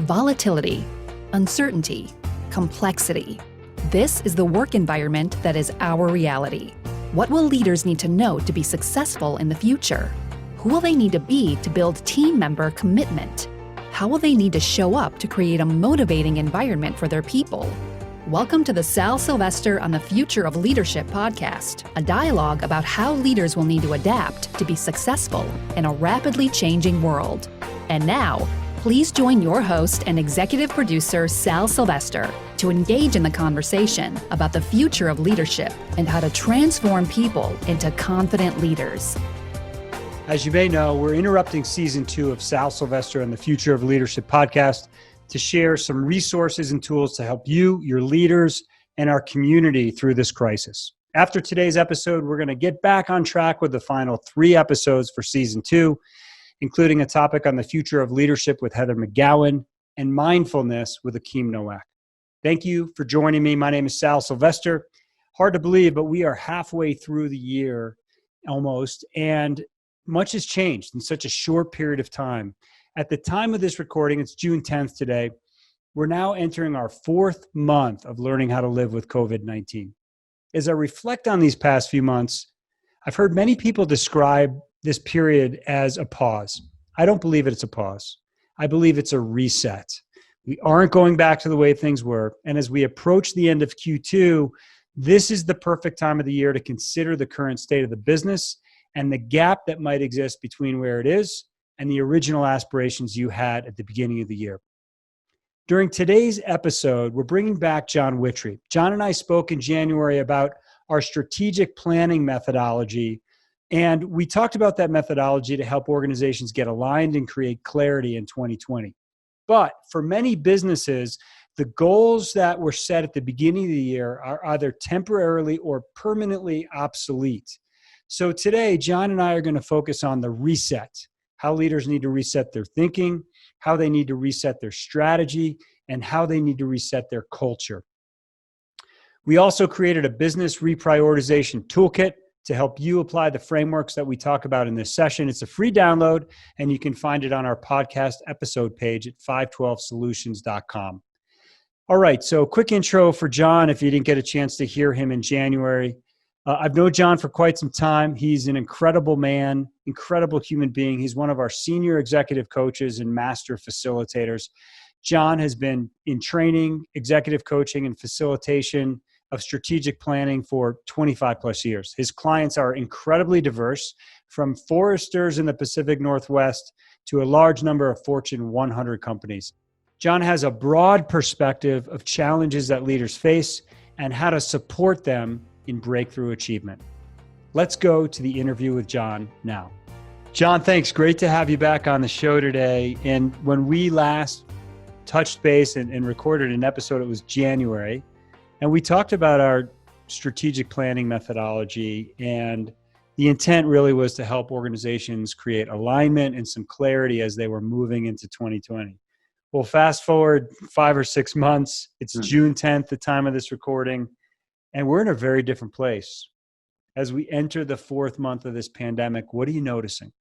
Volatility, uncertainty, complexity. This is the work environment that is our reality. What will leaders need to know to be successful in the future? Who will they need to be to build team member commitment? How will they need to show up to create a motivating environment for their people? Welcome to the Silvester on the Future of Leadership podcast, a dialogue about how leaders will need to adapt to be successful in a rapidly changing world. And now, please join your host and executive producer, Silvester, to engage in the conversation about the future of leadership and how to transform people into confident leaders. As you may know, we're interrupting season 2 of Silvester on the Future of Leadership podcast to share some resources and tools to help you, your leaders, and our community through this crisis. After today's episode, we're going to get back on track with the final 3 episodes for season 2, including a topic on the future of leadership with Heather McGowan and mindfulness with Akeem Nowak. Thank you for joining me. My name is Silvester. Hard to believe, but we are halfway through the year almost, and much has changed in such a short period of time. At the time of this recording, it's June 10th today, we're now entering our 4th month of learning how to live with COVID-19. As I reflect on these past few months, I've heard many people describe this period as a pause. I don't believe it's a pause. I believe it's a reset. We aren't going back to the way things were. And as we approach the end of Q2, this is the perfect time of the year to consider the current state of the business and the gap that might exist between where it is and the original aspirations you had at the beginning of the year. During today's episode, we're bringing back John Wittry. John and I spoke in January about our strategic planning methodology, and we talked about that methodology to help organizations get aligned and create clarity in 2020. But for many businesses, the goals that were set at the beginning of the year are either temporarily or permanently obsolete. So today, John and I are going to focus on the reset, how leaders need to reset their thinking, how they need to reset their strategy, and how they need to reset their culture. We also created a business reprioritization toolkit to help you apply the frameworks that we talk about in this session. It's a free download, and you can find it on our podcast episode page at 512solutions.com. All right, so quick intro for John if you didn't get a chance to hear him in January. I've known John for quite some time. He's an incredible man, incredible human being. He's one of our senior executive coaches and master facilitators. John has been in training, executive coaching, and facilitation of strategic planning for 25 plus years. His clients are incredibly diverse, from foresters in the Pacific Northwest to a large number of Fortune 100 companies. John has a broad perspective of challenges that leaders face and how to support them in breakthrough achievement. Let's go to the interview with John now. John, thanks. Great to have you back on the show today. And when we last touched base and recorded an episode, it was January. And we talked about our strategic planning methodology. And the intent really was to help organizations create alignment and some clarity as they were moving into 2020. Well, fast forward 5 or 6 months. It's June 10th, the time of this recording. And we're in a very different place. As we enter the 4th month of this pandemic, what are you noticing?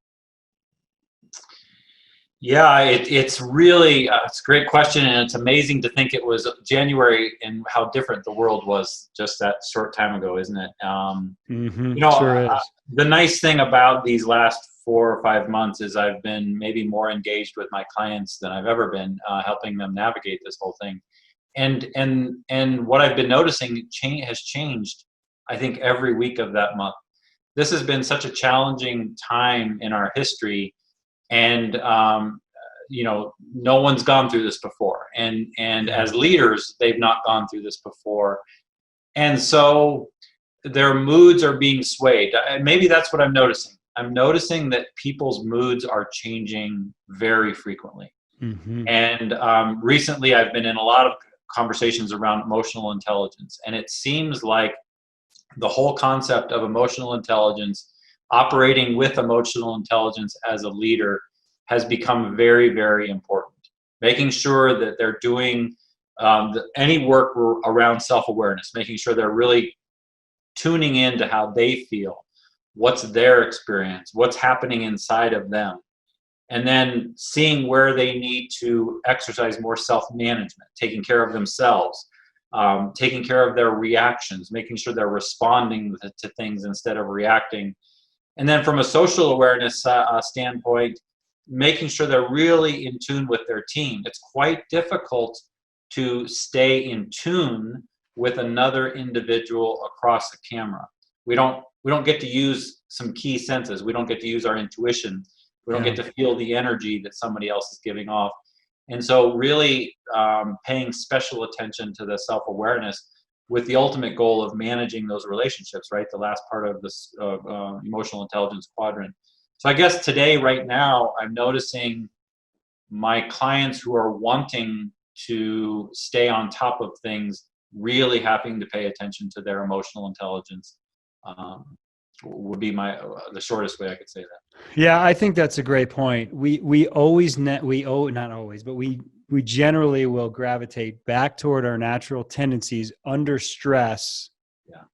Yeah, it's really, it's a great question. And it's amazing to think it was January and how different the world was just that short time ago, isn't it? Sure is. The nice thing about these last 4 or 5 months is I've been maybe more engaged with my clients than I've ever been, helping them navigate this whole thing. And what I've been noticing has changed, I think, every week of that month. This has been such a challenging time in our history, and no one's gone through this before. And as leaders, they've not gone through this before, and so their moods are being swayed. Maybe that's what I'm noticing. I'm noticing that people's moods are changing very frequently. Mm-hmm. And recently, I've been in a lot of conversations around emotional intelligence. And it seems like the whole concept of emotional intelligence, operating with emotional intelligence as a leader, has become very, very important. Making sure that they're doing any work around self-awareness, making sure they're really tuning in to how they feel, what's their experience, what's happening inside of them, and then seeing where they need to exercise more self-management, taking care of themselves, taking care of their reactions, making sure they're responding to things instead of reacting. And then from a social awareness standpoint, making sure they're really in tune with their team. It's quite difficult to stay in tune with another individual across the camera. We don't get to use some key senses. We don't get to use our intuition. We don't get to feel the energy that somebody else is giving off. And so really paying special attention to the self-awareness with the ultimate goal of managing those relationships, right? The last part of this emotional intelligence quadrant. So I guess today, right now, I'm noticing my clients who are wanting to stay on top of things, really having to pay attention to their emotional intelligence. Would be the shortest way I could say that. Yeah, I think that's a great point. We always not always, but we generally will gravitate back toward our natural tendencies under stress. Yeah.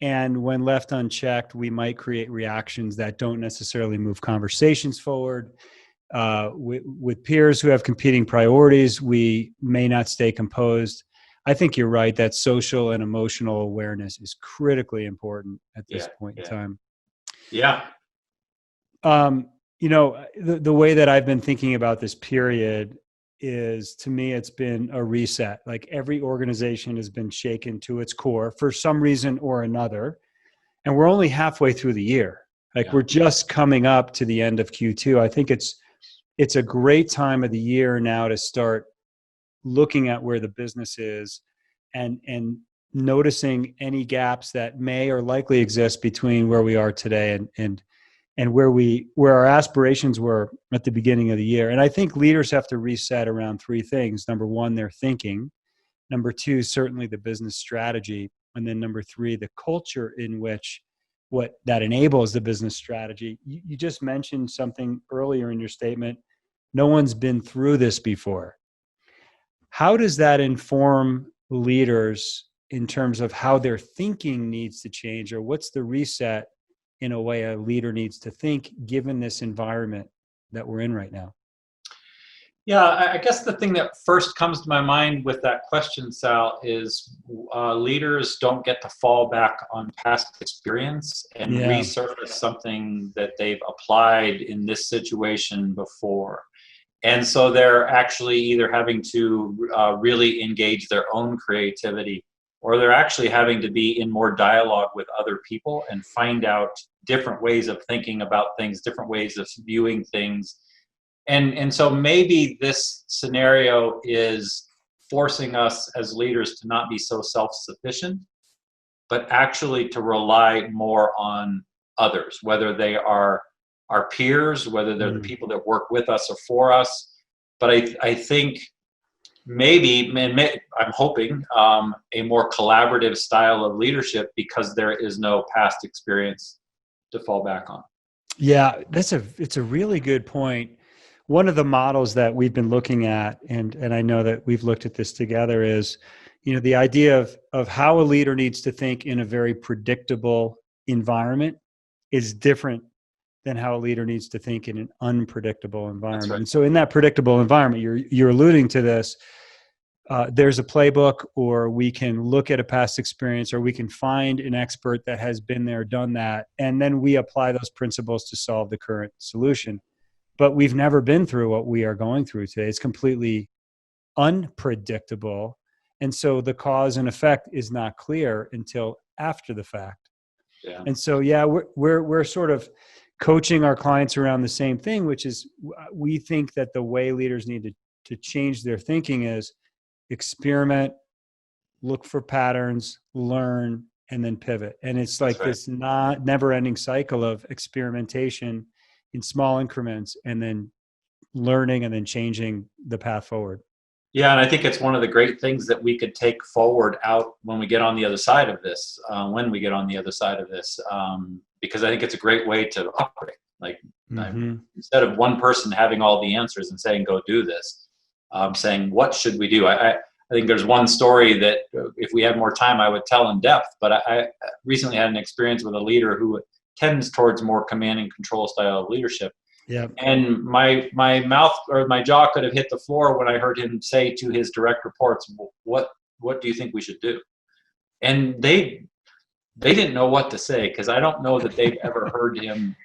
And when left unchecked, we might create reactions that don't necessarily move conversations forward. With peers who have competing priorities, we may not stay composed. I think you're right that social and emotional awareness is critically important at this point in time. Yeah. The way that I've been thinking about this period is, to me, it's been a reset. Like every organization has been shaken to its core for some reason or another. And we're only halfway through the year. We're just coming up to the end of Q2. I think it's a great time of the year now to start looking at where the business is and noticing any gaps that may or likely exist between where we are today and where our aspirations were at the beginning of the year. And I think leaders have to reset around three things. Number one, their thinking. Number two, certainly the business strategy. And then number three, the culture in which what that enables the business strategy. You just mentioned something earlier in your statement. No one's been through this before. How does that inform leaders in terms of how their thinking needs to change, or what's the reset in a way a leader needs to think given this environment that we're in right now? Yeah, I guess the thing that first comes to my mind with that question, Sal, is leaders don't get to fall back on past experience and resurface something that they've applied in this situation before. And so they're actually either having to really engage their own creativity, or they're actually having to be in more dialogue with other people and find out different ways of thinking about things, different ways of viewing things. And so maybe this scenario is forcing us as leaders to not be so self-sufficient, but actually to rely more on others, whether they are our peers, whether they're the people that work with us or for us. But I think maybe, I'm hoping, a more collaborative style of leadership, because there is no past experience to fall back on. Yeah, it's a really good point. One of the models that we've been looking at, and I know that we've looked at this together, is, the idea of how a leader needs to think in a very predictable environment is different than how a leader needs to think in an unpredictable environment. That's right. And so in that predictable environment, you're alluding to this, there's a playbook, or we can look at a past experience, or we can find an expert that has been there, done that, and then we apply those principles to solve the current solution. But we've never been through what we are going through today. It's completely unpredictable. And so the cause and effect is not clear until after the fact. Yeah. And so, we're sort of coaching our clients around the same thing, which is, we think that the way leaders need to change their thinking is experiment, look for patterns, learn, and then pivot. And it's like this never-ending cycle of experimentation in small increments, and then learning, and then changing the path forward. Yeah, and I think it's one of the great things that we could take forward out when we get on the other side of this, because I think it's a great way to operate. Instead of one person having all the answers and saying, go do this, saying, what should we do? I think there's one story that if we had more time, I would tell in depth, but I recently had an experience with a leader who tends towards more command and control style of leadership. Yeah. And my mouth or my jaw could have hit the floor when I heard him say to his direct reports, what do you think we should do? And they didn't know what to say, because I don't know that they've ever heard him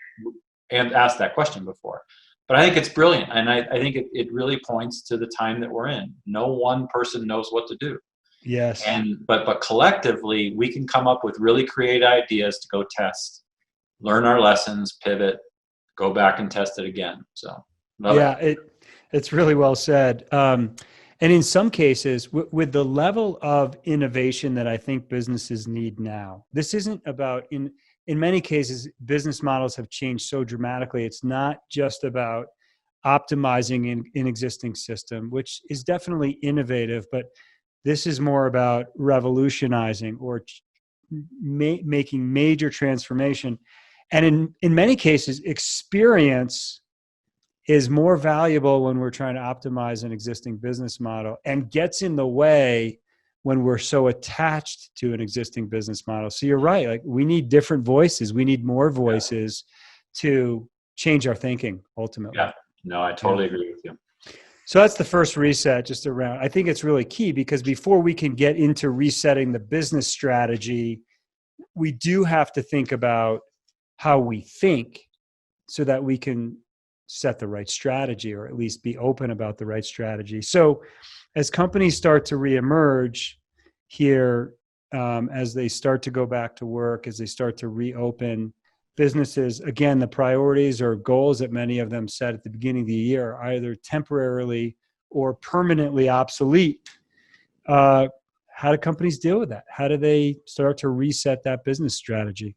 and asked that question before. But I think it's brilliant, and I think it really points to the time that we're in. No one person knows what to do. Yes. But collectively, we can come up with really creative ideas to go test, learn our lessons, pivot, go back and test it again. So it's really well said. And in some cases, with the level of innovation that I think businesses need now, this isn't about, in many cases, business models have changed so dramatically. It's not just about optimizing an existing system, which is definitely innovative, but this is more about revolutionizing or making major transformation. And in many cases, experience is more valuable when we're trying to optimize an existing business model, and gets in the way when we're so attached to an existing business model. So you're right. Like, we need different voices. We need more voices to change our thinking ultimately. Yeah, no, I totally agree with you. So that's the first reset, just around. I think it's really key, because before we can get into resetting the business strategy, we do have to think about how we think, so that we can set the right strategy, or at least be open about the right strategy. So as companies start to reemerge here, as they start to go back to work, as they start to reopen businesses, again, the priorities or goals that many of them set at the beginning of the year are either temporarily or permanently obsolete. How do companies deal with that? How do they start to reset that business strategy?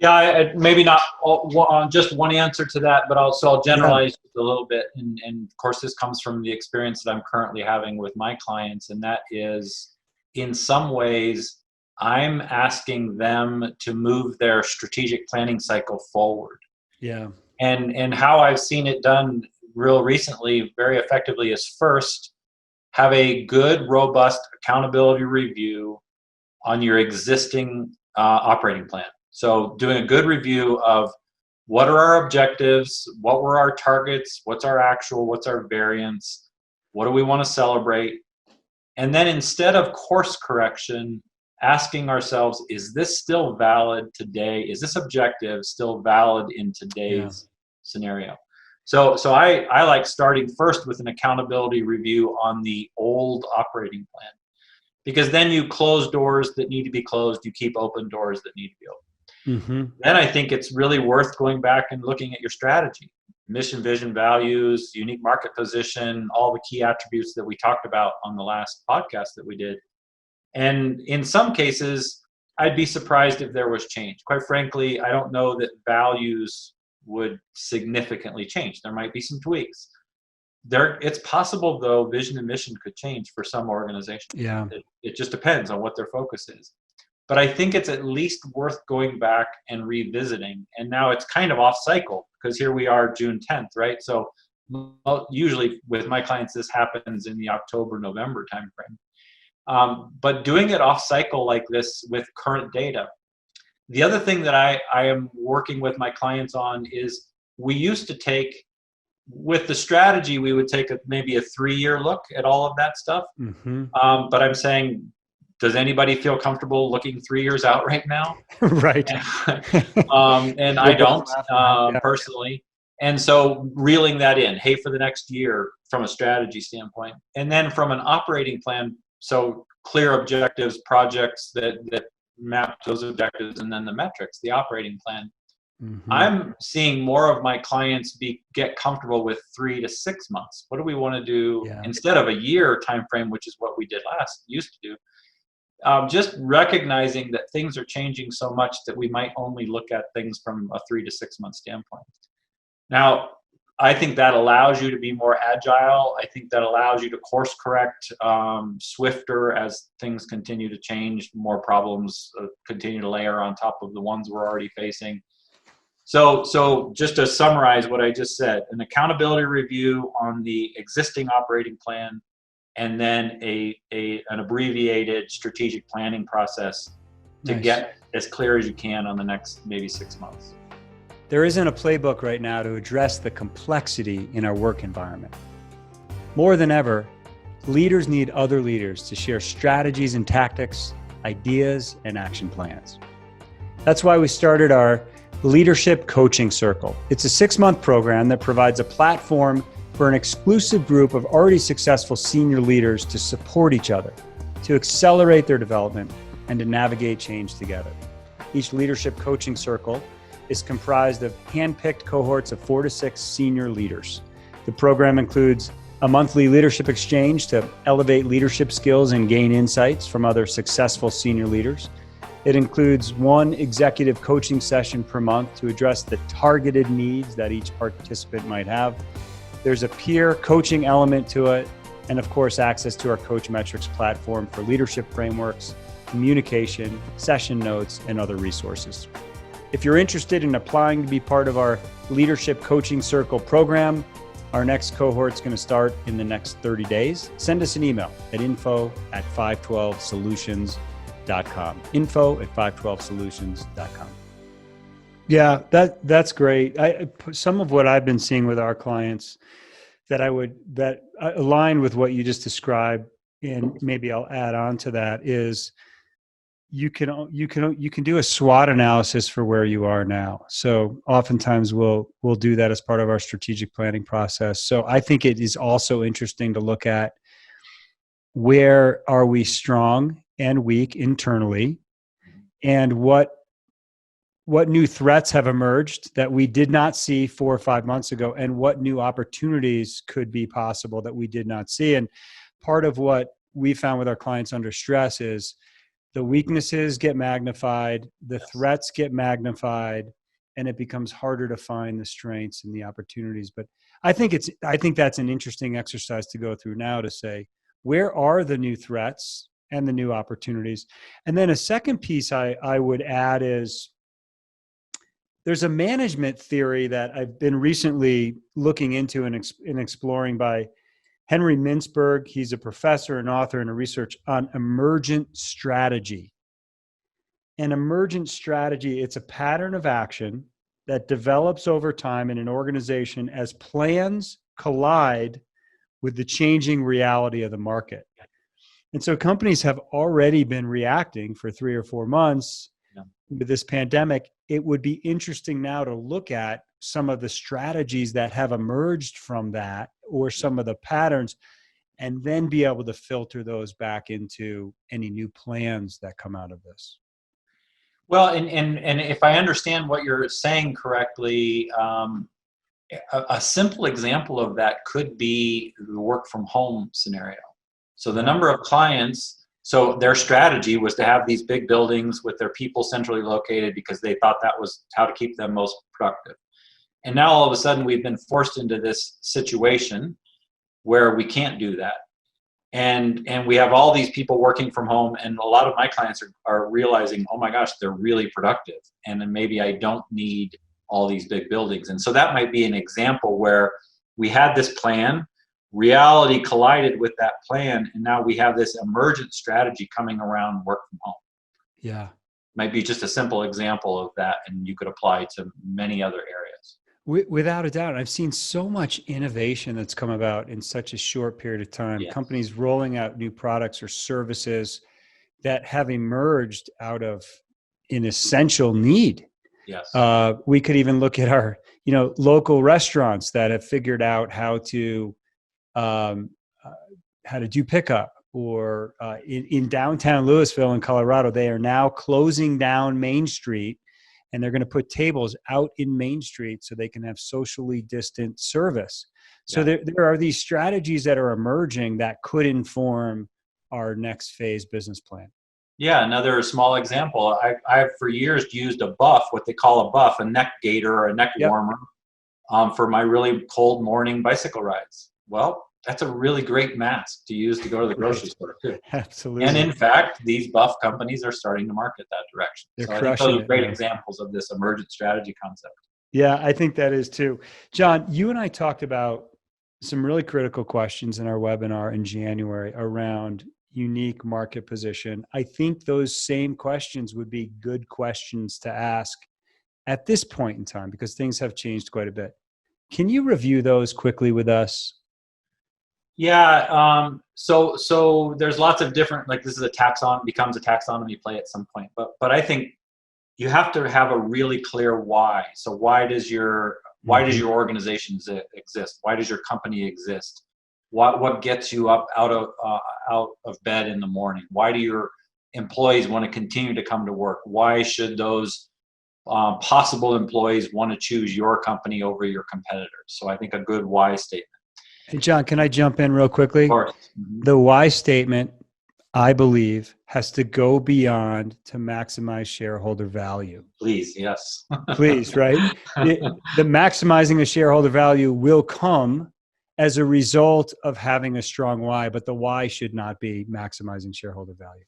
Yeah, maybe not on just one answer to that, but I'll generalize a little bit. And of course, this comes from the experience that I'm currently having with my clients. And that is, in some ways, I'm asking them to move their strategic planning cycle forward. Yeah. And how I've seen it done real recently very effectively is, first, have a good, robust accountability review on your existing operating plan. So doing a good review of what are our objectives, what were our targets, what's our actual, what's our variance, what do we want to celebrate? And then, instead of course correction, asking ourselves, is this still valid today? Is this objective still valid in today's scenario? So I like starting first with an accountability review on the old operating plan, because then you close doors that need to be closed, you keep open doors that need to be open. Mm-hmm. Then I think it's really worth going back and looking at your strategy, mission, vision, values, unique market position, all the key attributes that we talked about on the last podcast that we did. And in some cases, I'd be surprised if there was change. Quite frankly, I don't know that values would significantly change. There might be some tweaks. It's possible, though, vision and mission could change for some organizations. Yeah. It just depends on what their focus is. But I think it's at least worth going back and revisiting. And now it's kind of off cycle, because here we are, June 10th, right? So usually with my clients, this happens in the October, November timeframe. But doing it off cycle like this with current data. The other thing that I am working with my clients on is, we used to take, with the strategy, we would take maybe a 3-year look at all of that stuff. Mm-hmm. But I'm saying, does anybody feel comfortable looking 3 years out right now? Right. And I don't personally. And so reeling that in, hey, for the next year from a strategy standpoint. And then from an operating plan, so clear objectives, projects that map those objectives, and then the metrics, the operating plan. Mm-hmm. I'm seeing more of my clients get comfortable with 3 to 6 months. What do we want to do instead of a year time frame, which is what we used to do. Just recognizing that things are changing so much that we might only look at things from a 3 to 6 month standpoint. Now, I think that allows you to be more agile. I think that allows you to course correct swifter as things continue to change, more problems continue to layer on top of the ones we're already facing. So just to summarize what I just said, an accountability review on the existing operating plan, and then an abbreviated strategic planning process to get as clear as you can on the next maybe 6 months. There isn't a playbook right now to address the complexity in our work environment. More than ever, leaders need other leaders to share strategies and tactics, ideas, and action plans. That's why we started our Leadership Coaching Circle. It's a 6-month program that provides a platform for an exclusive group of already successful senior leaders to support each other, to accelerate their development, and to navigate change together. Each Leadership Coaching Circle is comprised of hand-picked cohorts of 4 to 6 senior leaders. The program includes a monthly leadership exchange to elevate leadership skills and gain insights from other successful senior leaders. It includes 1 executive coaching session per month to address the targeted needs that each participant might have. There's a peer coaching element to it, and of course, access to our Coach Metrics platform for leadership frameworks, communication, session notes, and other resources. If you're interested in applying to be part of our Leadership Coaching Circle program, our next cohort's going to start in the next 30 days. Send us an email at info@512solutions.com. info@512solutions.com. Yeah, that's great. Some of what I've been seeing with our clients that align with what you just described, and maybe I'll add on to that, is you can do a SWOT analysis for where you are now. So oftentimes we'll do that as part of our strategic planning process. So I think it is also interesting to look at where are we strong and weak internally, and what new threats have emerged that we did not see 4 or 5 months ago, and what new opportunities could be possible that we did not see. And part of what we found with our clients under stress is the weaknesses get magnified, the threats get magnified, and it becomes harder to find the strengths and the opportunities. But I think that's an interesting exercise to go through now, to say, where are the new threats and the new opportunities? And then a second piece I would add is, there's a management theory that I've been recently looking into and exploring by Henry Mintzberg. He's a professor and author and a research on emergent strategy. An emergent strategy, it's a pattern of action that develops over time in an organization as plans collide with the changing reality of the market. And so companies have already been reacting for 3 or 4 months with this pandemic. It would be interesting now to look at some of the strategies that have emerged from that, or some of the patterns, and then be able to filter those back into any new plans that come out of this. Well, and if I understand what you're saying correctly, a simple example of that could be the work from home scenario. So the number of clients, so their strategy was to have these big buildings with their people centrally located because they thought that was how to keep them most productive. And now all of a sudden we've been forced into this situation where we can't do that. And we have all these people working from home, and a lot of my clients are realizing, oh my gosh, they're really productive. And then maybe I don't need all these big buildings. And so that might be an example where we had this plan, reality collided with that plan, and now we have this emergent strategy coming around work from home. Yeah. Might be just a simple example of that, and you could apply to many other areas. Without a doubt. I've seen so much innovation that's come about in such a short period of time. Yes. Companies rolling out new products or services that have emerged out of an essential need. Yes. We could even look at our, local restaurants that have figured out how to do pickup, or in downtown Louisville in Colorado, they are now closing down Main Street, and they're going to put tables out in Main Street so they can have socially distant service. So there are these strategies that are emerging that could inform our next phase business plan. Yeah, another small example. I've for years used a buff, what they call a buff, a neck gaiter or a neck warmer, for my really cold morning bicycle rides. Well, that's a really great mask to use to go to the grocery store too. Absolutely. And in fact, these buff companies are starting to market that direction. They're I think crushing those are it, great man. examples of this emergent strategy concept. Yeah, I think that is too. John, you and I talked about some really critical questions in our webinar in January around unique market position. I think those same questions would be good questions to ask at this point in time, because things have changed quite a bit. Can you review those quickly with us? Yeah. So there's lots of different, like this is becomes a taxonomy play at some point. But I think you have to have a really clear why. So why does your organization exist? Why does your company exist? What gets you up out of bed in the morning? Why do your employees want to continue to come to work? Why should those possible employees want to choose your company over your competitors? So I think a good why statement. Hey, John, can I jump in real quickly? Of course. Mm-hmm. The why statement, I believe, has to go beyond to maximize shareholder value. Please, yes. Please, right? The maximizing of shareholder value will come as a result of having a strong why, but the why should not be maximizing shareholder value.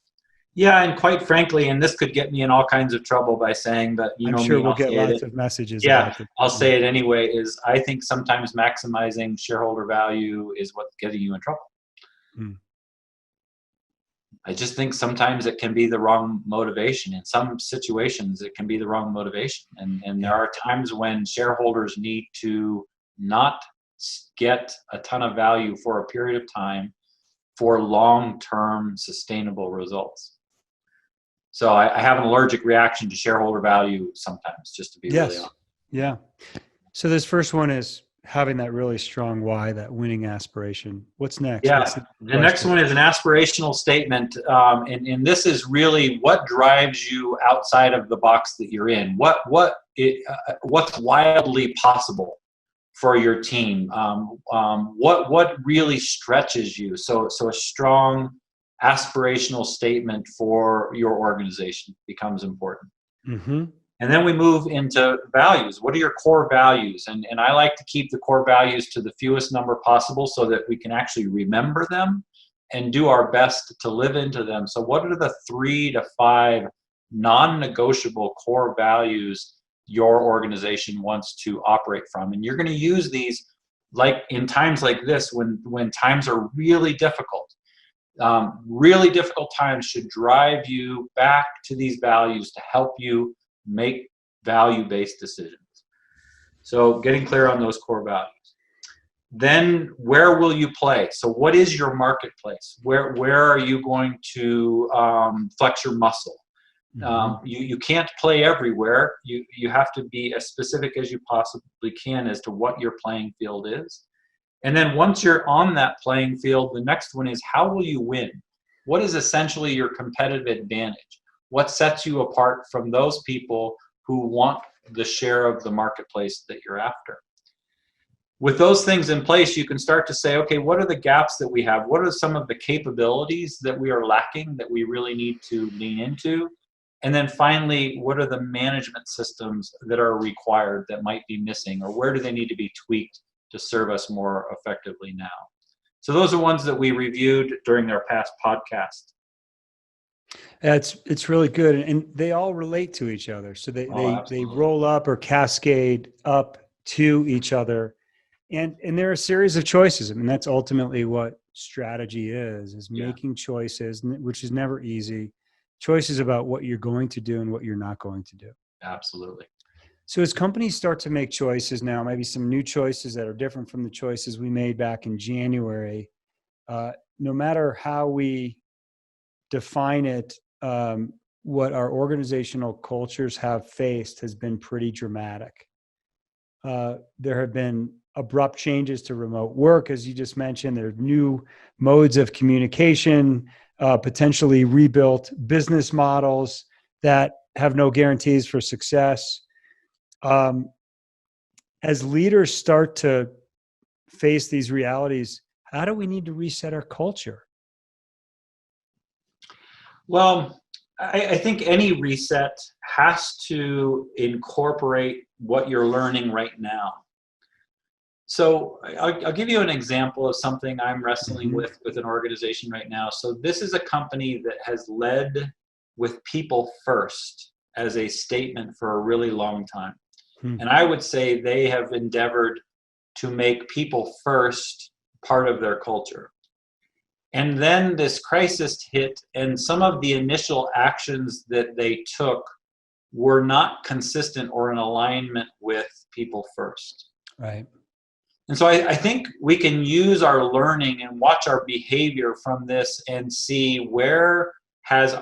Yeah, and quite frankly, and this could get me in all kinds of trouble by saying that, I'm sure we'll get lots of messages. Yeah, I'll say it anyway, is I think sometimes maximizing shareholder value is what's getting you in trouble. I just think sometimes it can be the wrong motivation. In some situations, it can be the wrong motivation. And there are times when shareholders need to not get a ton of value for a period of time for long-term sustainable results. So I have an allergic reaction to shareholder value sometimes, just to be really honest. Yeah. So this first one is having that really strong why, that winning aspiration. What's next? Yeah. The next one is an aspirational statement. And this is really what drives you outside of the box that you're in. What's wildly possible for your team? What really stretches you? So a strong aspirational statement for your organization becomes important. Mm-hmm. And then we move into values. What are your core values? And I like to keep the core values to the fewest number possible so that we can actually remember them and do our best to live into them. So what are the 3 to 5 non-negotiable core values your organization wants to operate from? And you're going to use these like in times like this when times are really difficult. Really difficult times should drive you back to these values to help you make value-based decisions. So getting clear on those core values. Then where will you play? So what is your marketplace? Where are you going to flex your muscle? Mm-hmm. You can't play everywhere. You have to be as specific as you possibly can as to what your playing field is. And then once you're on that playing field, the next one is how will you win? What is essentially your competitive advantage? What sets you apart from those people who want the share of the marketplace that you're after? With those things in place, you can start to say, okay, what are the gaps that we have? What are some of the capabilities that we are lacking that we really need to lean into? And then finally, what are the management systems that are required that might be missing, or where do they need to be tweaked to serve us more effectively now? So those are ones that we reviewed during our past podcast. It's really good, and they all relate to each other. So they roll up or cascade up to each other, and there are a series of choices. I mean, that's ultimately what strategy is making choices, which is never easy. Choices about what you're going to do and what you're not going to do. Absolutely. So as companies start to make choices now, maybe some new choices that are different from the choices we made back in January, no matter how we define it, what our organizational cultures have faced has been pretty dramatic. There have been abrupt changes to remote work, as you just mentioned. There are new modes of communication, potentially rebuilt business models that have no guarantees for success. As leaders start to face these realities, how do we need to reset our culture? Well, I think any reset has to incorporate what you're learning right now. So I'll give you an example of something I'm wrestling with an organization right now. So this is a company that has led with people first as a statement for a really long time. And I would say they have endeavored to make people first part of their culture. And then this crisis hit, and some of the initial actions that they took were not consistent or in alignment with people first. Right. And so I think we can use our learning and watch our behavior from this and see where has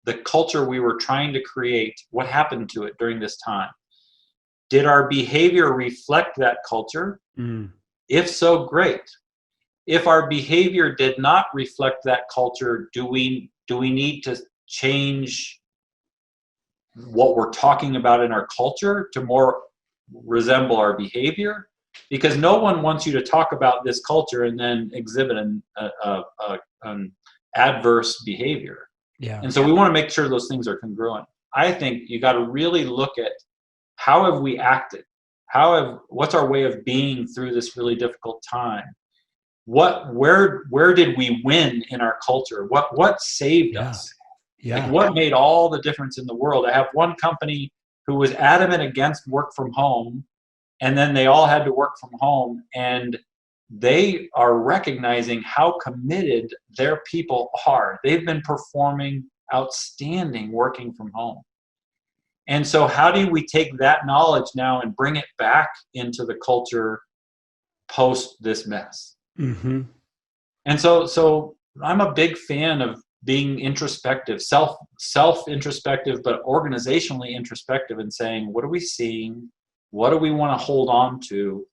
the culture we were trying to create, what happened to it during this time? Did our behavior reflect that culture? If so, great. If our behavior did not reflect that culture, do we need to change what we're talking about in our culture to more resemble our behavior? Because no one wants you to talk about this culture and then exhibit an adverse behavior. Yeah. And so we want to make sure those things are congruent. I think you got to really look at how have we acted? What's our way of being through this really difficult time? Where did we win in our culture? What saved us? Yeah. Like what made all the difference in the world? I have one company who was adamant against work from home, and then they all had to work from home, and they are recognizing how committed their people are. They've been performing outstanding working from home. And so how do we take that knowledge now and bring it back into the culture post this mess? Mm-hmm. And so I'm a big fan of being introspective, self-introspective, but organizationally introspective, and saying, what are we seeing? What do we want to hold on to?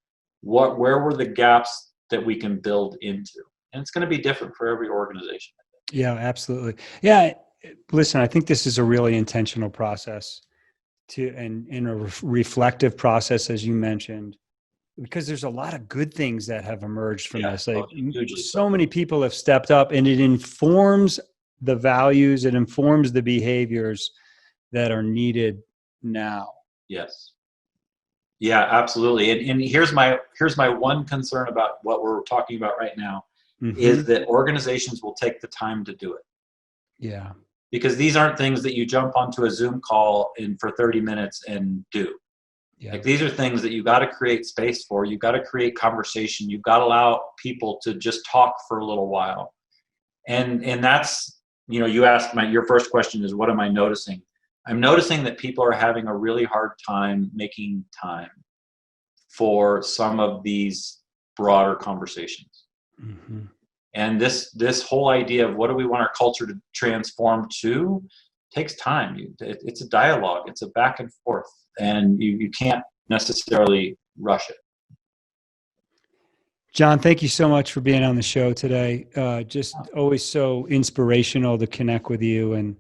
Where were the gaps that we can build into? And it's going to be different for every organization. Yeah, absolutely. Yeah. Listen, I think this is a really intentional process and a reflective process, as you mentioned, because there's a lot of good things that have emerged from this. Like so many people have stepped up, and it informs the values, it informs the behaviors that are needed now. Yes. Yeah, absolutely. And here's my one concern about what we're talking about right now, is that organizations will take the time to do it. Yeah. Because these aren't things that you jump onto a Zoom call for 30 minutes and do. Yeah. Like these are things that you got to create space for. You got to create conversation. You've got to allow people to just talk for a little while. And that's, you asked your first question is, what am I noticing? I'm noticing that people are having a really hard time making time for some of these broader conversations. Mm-hmm. And this whole idea of what do we want our culture to transform to takes time. It's a dialogue. It's a back and forth, and you can't necessarily rush it. John, thank you so much for being on the show today. Just always so inspirational to connect with you. And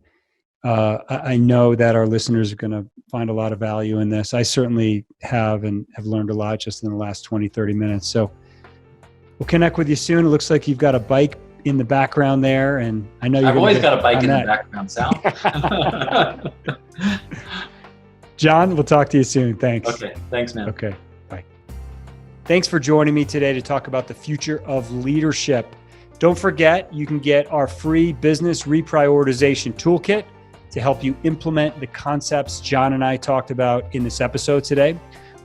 I know that our listeners are going to find a lot of value in this. I certainly have, and have learned a lot just in the last 20, 30 minutes. So we'll connect with you soon. It looks like you've got a bike in the background there, and I know I've always got a bike in the background, Sal. John, we'll talk to you soon. Thanks. Okay. Thanks, man. Okay. Bye. Thanks for joining me today to talk about the future of leadership. Don't forget, you can get our free business reprioritization toolkit to help you implement the concepts John and I talked about in this episode today.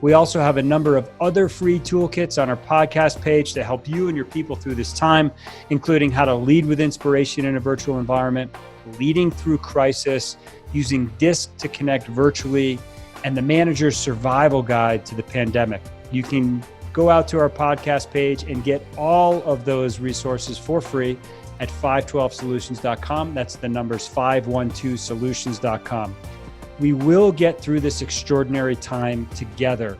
We also have a number of other free toolkits on our podcast page to help you and your people through this time, including how to lead with inspiration in a virtual environment, leading through crisis, using DISC to connect virtually, and the manager's survival guide to the pandemic. You can go out to our podcast page and get all of those resources for free at 512solutions.com. That's the numbers 512solutions.com. We will get through this extraordinary time together.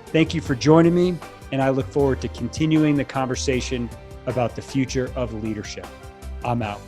Thank you for joining me, and I look forward to continuing the conversation about the future of leadership. I'm out.